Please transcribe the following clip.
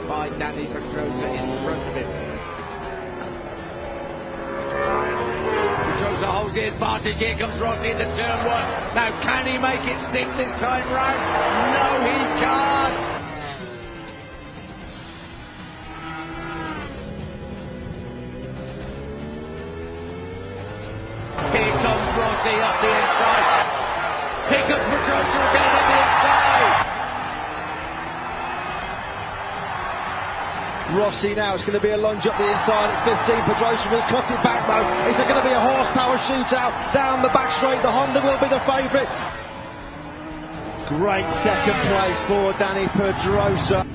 by Dani Pedrosa in front of him. Pedrosa holds the advantage. Here comes Rossi in the turn one. Now, can he make it stick this time round? No, he can't. Here comes Rossi up the inside. Here comes Pedrosa again on the inside. Rossi now, it's going to be a lunge up the inside at 15. Pedrosa will cut it back though. Is there going to be a horsepower shootout down the back straight? The Honda will be the favourite. Great second place for Dani Pedrosa.